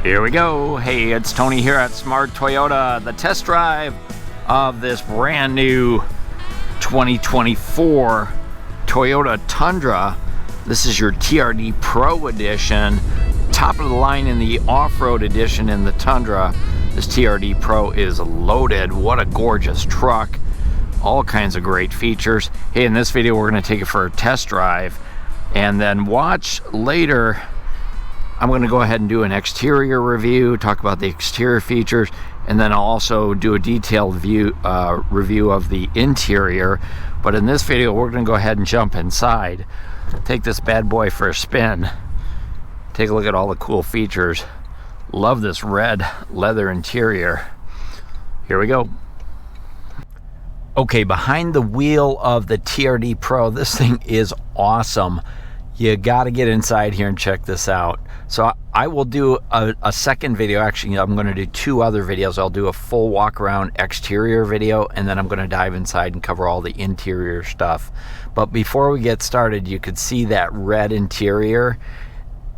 Here we go. Hey, it's Tony here at Smart Toyota. The test drive of this brand new 2024 Toyota Tundra. This is your TRD Pro edition. Top of the line in the off-road edition in the Tundra. This TRD Pro is loaded. What a gorgeous truck. All kinds of great features. Hey, in this video we're going to take it for a test drive and then watch later. I'm going to go ahead and do an exterior review, talk about the exterior features, and then I'll also do a detailed review of the interior. But in this video, we're going to go ahead and jump inside, take this bad boy for a spin, take a look at all the cool features. Love this red leather interior. Here we go. Okay, behind the wheel of the TRD Pro, this thing is awesome. You got to get inside here and check this out. So I will do a second video. Actually, I'm going to do two other videos. I'll do a full walk around exterior video, and then I'm going to dive inside and cover all the interior stuff. But before we get started, you could see that red interior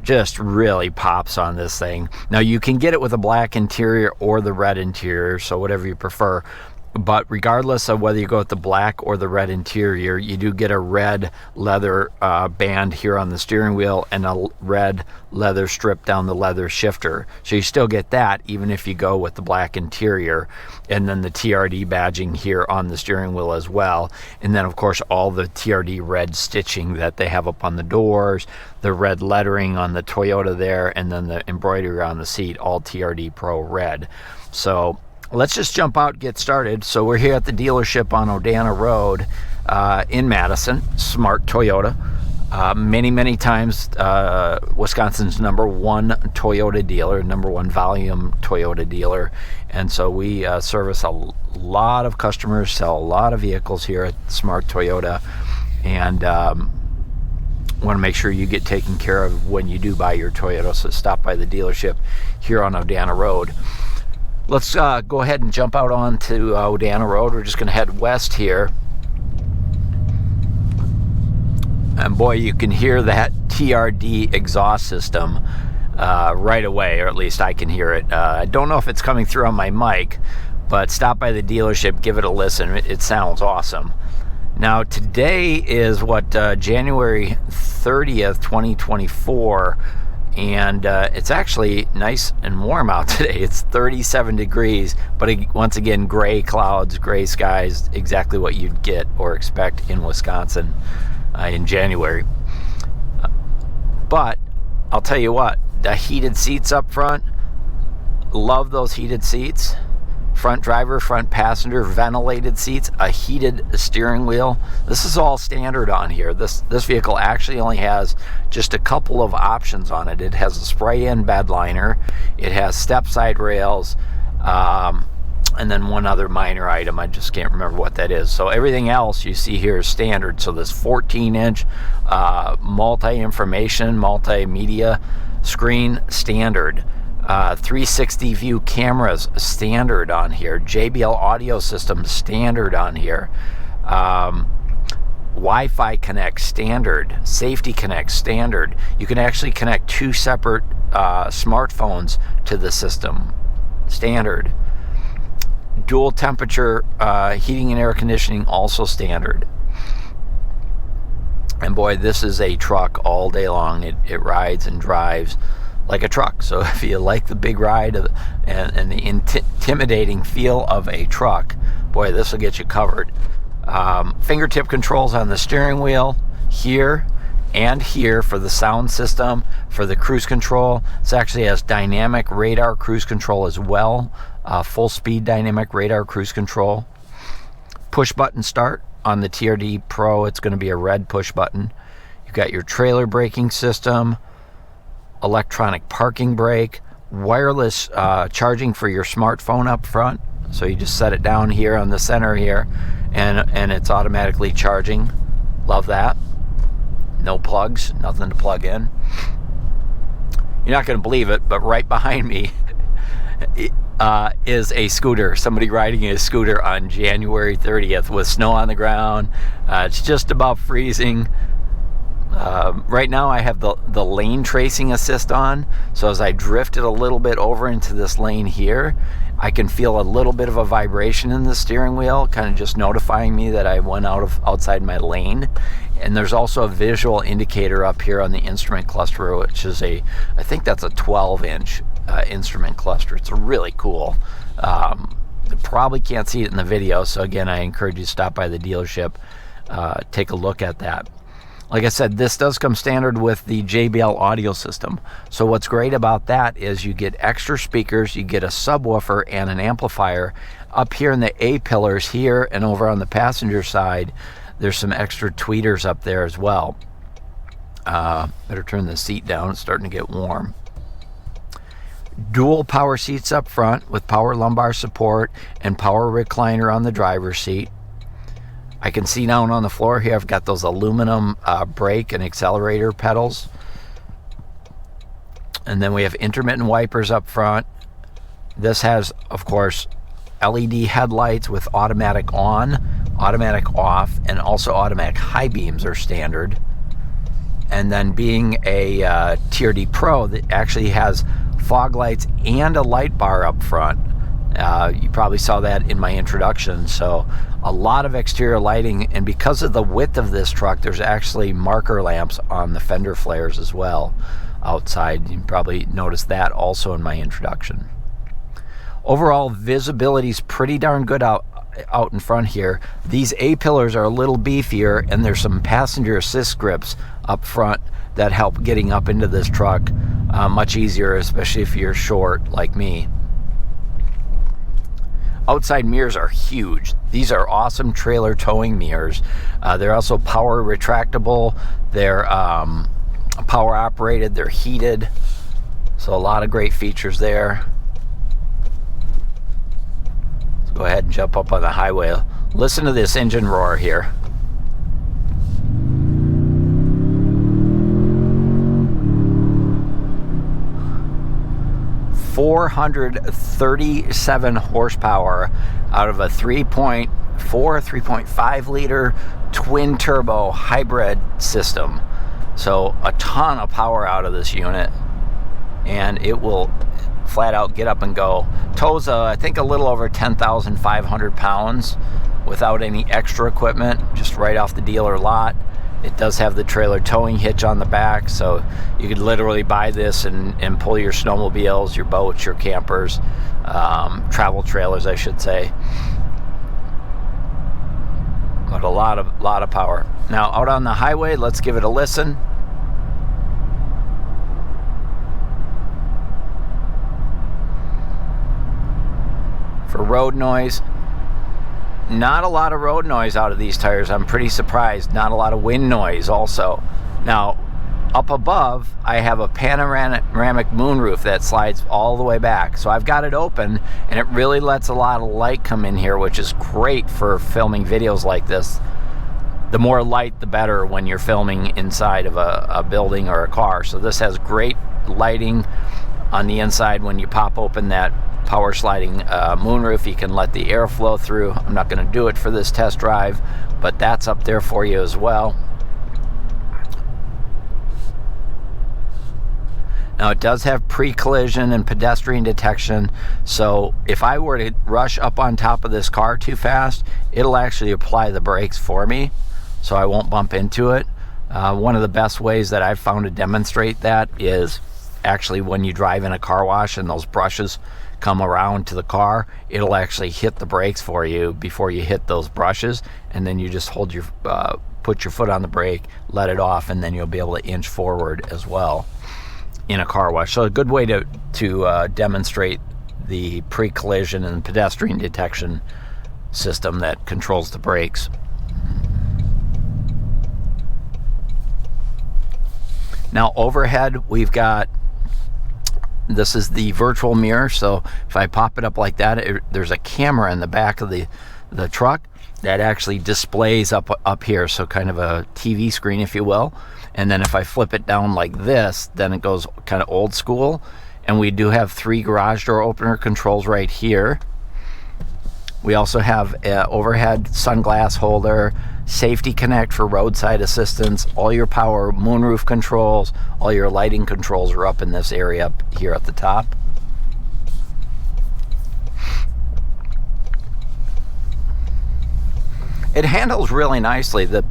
just really pops on this thing. Now you can get it with a black interior or the red interior, so whatever you prefer. But regardless of whether you go with the black or the red interior, you do get a red leather band here on the steering wheel and a red leather strip down the leather shifter. So you still get that even if you go with the black interior, and then the TRD badging here on the steering wheel as well. And then of course all the TRD red stitching that they have up on the doors, the red lettering on the Toyota there, and then the embroidery on the seat, all TRD Pro red. So let's just jump out and get started. So we're here at the dealership on Odana Road in Madison, Smart Toyota. Many times Wisconsin's #1 Toyota dealer, #1 volume Toyota dealer. And so we service a lot of customers, sell a lot of vehicles here at Smart Toyota, and want to make sure you get taken care of when you do buy your Toyota. So stop by the dealership here on Odana Road. Let's go ahead and jump out onto Odana Road. We're just going to head west here. And boy, you can hear that TRD exhaust system right away, or at least I can hear it. I don't know if it's coming through on my mic, but stop by the dealership, give it a listen. It sounds awesome. Now, today is January 30th, 2024. And it's actually nice and warm out today. It's 37 degrees, but once again, gray clouds, gray skies, exactly what you'd get or expect in Wisconsin in January. But I'll tell you what, the heated seats up front, love those heated seats. Front driver, front passenger, ventilated seats, a heated steering wheel. This is all standard on here. This vehicle actually only has just a couple of options on it. It has a spray-in bed liner, it has step side rails, and then one other minor item. I just can't remember what that is. So everything else you see here is standard. So this 14-inch multi-information, multimedia screen, standard. 360 view cameras, standard on here. JBL audio system, standard on here. Wi-Fi connect, standard. Safety connect, standard. You can actually connect two separate smartphones to the system, standard. Dual temperature heating and air conditioning, also standard. And boy, this is a truck all day long. It rides and drives like a truck. So if you like the big ride and the intimidating feel of a truck, boy, this will get you covered. Fingertip controls on the steering wheel here and here for the sound system, for the cruise control. This actually has dynamic radar cruise control as well, full speed dynamic radar cruise control. Push button start on the TRD Pro. It's going to be a red push button. You've got your trailer braking system, electronic parking brake, wireless charging for your smartphone up front. So you just set it down here on the center here, and it's automatically charging. Love that. No plugs, nothing to plug in. You're not going to believe it, but right behind me is a scooter. Somebody riding a scooter on January 30th with snow on the ground. It's just about freezing. Right now I have the lane tracing assist on, so as I drifted a little bit over into this lane here, I can feel a little bit of a vibration in the steering wheel, kind of just notifying me that I went outside my lane. And there's also a visual indicator up here on the instrument cluster, which is I think that's a 12-inch instrument cluster. It's really cool. You probably can't see it in the video, so again, I encourage you to stop by the dealership, take a look at that. Like I said, this does come standard with the JBL audio system. So what's great about that is you get extra speakers, you get a subwoofer and an amplifier. Up here in the A-pillars here and over on the passenger side, there's some extra tweeters up there as well. Better turn the seat down, it's starting to get warm. Dual power seats up front with power lumbar support and power recliner on the driver's seat. I can see down on the floor here, I've got those aluminum brake and accelerator pedals. And then we have intermittent wipers up front. This has, of course, LED headlights with automatic on, automatic off, and also automatic high beams are standard. And then being a TRD Pro that actually has fog lights and a light bar up front. You probably saw that in my introduction. So a lot of exterior lighting, and because of the width of this truck, there's actually marker lamps on the fender flares as well outside. You probably noticed that also in my introduction. Overall, visibility is pretty darn good out in front here. These A-pillars are a little beefier, and there's some passenger assist grips up front that help getting up into this truck much easier, especially if you're short like me. Outside mirrors are huge. These are awesome trailer towing mirrors. They're also power retractable. They're power operated. They're heated. So a lot of great features there. Let's go ahead and jump up on the highway. Listen to this engine roar here. .437 horsepower out of a 3.4, 3.5 liter twin turbo hybrid system. So a ton of power out of this unit, and it will flat out get up and go. Tows I think a little over 10,500 pounds without any extra equipment, just right off the dealer lot. It does have the trailer towing hitch on the back, so you could literally buy this and pull your snowmobiles, your boats, your campers, travel trailers, I should say. But a lot of power. Now out on the highway, let's give it a listen. For road noise, not a lot of road noise out of these tires. I'm pretty surprised. Not a lot of wind noise also. Now, up above, I have a panoramic moonroof that slides all the way back. So I've got it open, and it really lets a lot of light come in here, which is great for filming videos like this. The more light, the better when you're filming inside of a building or a car. So this has great lighting on the inside. When you pop open that power sliding moonroof, you can let the air flow through. I'm not going to do it for this test drive, but that's up there for you as well. Now it does have pre-collision and pedestrian detection, so if I were to rush up on top of this car too fast, it'll actually apply the brakes for me, so I won't bump into it. One of the best ways that I've found to demonstrate that is actually when you drive in a car wash and those brushes come around to the car, it'll actually hit the brakes for you before you hit those brushes, and then you just hold your put your foot on the brake, let it off, and then you'll be able to inch forward as well in a car wash. So a good way to demonstrate the pre-collision and pedestrian detection system that controls the brakes. Now overhead, we've got, this is the virtual mirror, so if I pop it up like that, there's a camera in the back of the truck that actually displays up here, so kind of a TV screen, if you will. And then if I flip it down like this, then it goes kind of old school. And we do have 3 garage door opener controls right here. We also have an overhead sunglass holder, safety connect for roadside assistance, all your power moonroof controls, all your lighting controls are up in this area up here at the top. It handles really nicely. The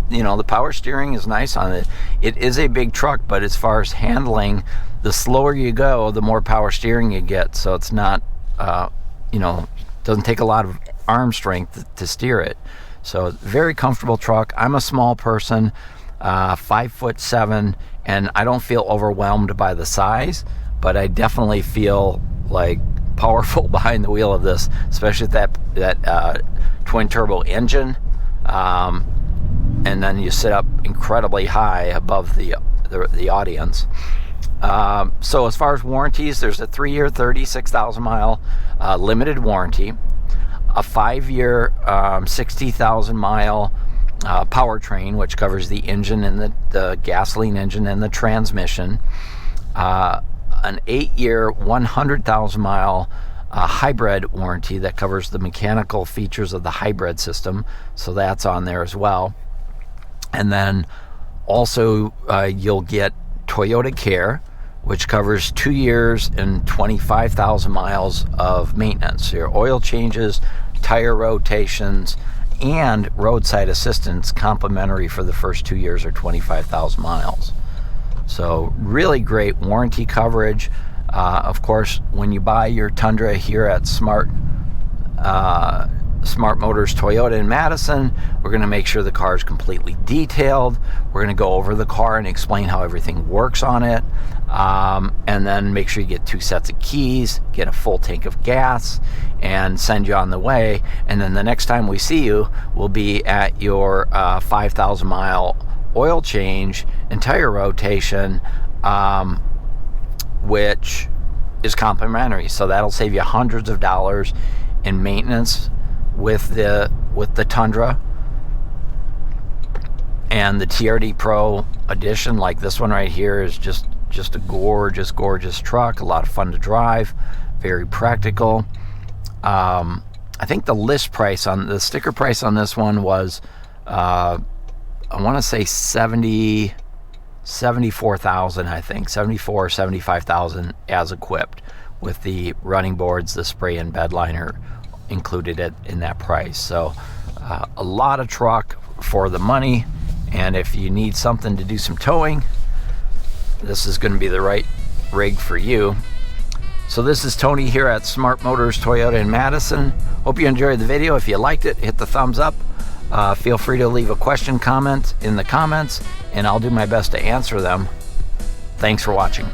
power steering is nice on it. It is a big truck, but as far as handling, the slower you go, the more power steering you get. So it's not, doesn't take a lot of arm strength to steer it. So very comfortable truck. I'm a small person, 5'7", and I don't feel overwhelmed by the size, but I definitely feel like powerful behind the wheel of this, especially with that twin turbo engine. And then you sit up incredibly high above the audience. So as far as warranties, there's a 3-year, 36,000 mile limited warranty, a 5-year, 60,000 mile powertrain, which covers the engine and the gasoline engine and the transmission, an 8-year, 100,000 mile hybrid warranty that covers the mechanical features of the hybrid system, so that's on there as well. And then also you'll get Toyota Care, which covers 2 years and 25,000 miles of maintenance, your oil changes, tire rotations, and roadside assistance complimentary for the first 2 years or 25,000 miles. So really great warranty coverage. Of course, when you buy your Tundra here at Smart Motors Toyota in Madison, we're going to make sure the car is completely detailed. We're going to go over the car and explain how everything works on it, and then make sure you get 2 sets of keys, get a full tank of gas, and send you on the way. And then the next time we see you, we'll be at your 5,000 mile oil change and tire rotation, which is complimentary. So that'll save you hundreds of dollars in maintenance with the Tundra. And the TRD Pro edition, like this one right here, is just a gorgeous truck. A lot of fun to drive, very practical. I think the list price on the sticker price on this one was I want to say 74,000, I think 74 or 75,000 as equipped, with the running boards, the spray and bed liner included in that price. So a lot of truck for the money, and if you need something to do some towing, this is going to be the right rig for you. So this is Tony here at Smart Motors Toyota in Madison. Hope you enjoyed the video. If you liked it, hit the thumbs up. Feel free to leave a question, comment in the comments, and I'll do my best to answer them. Thanks for watching.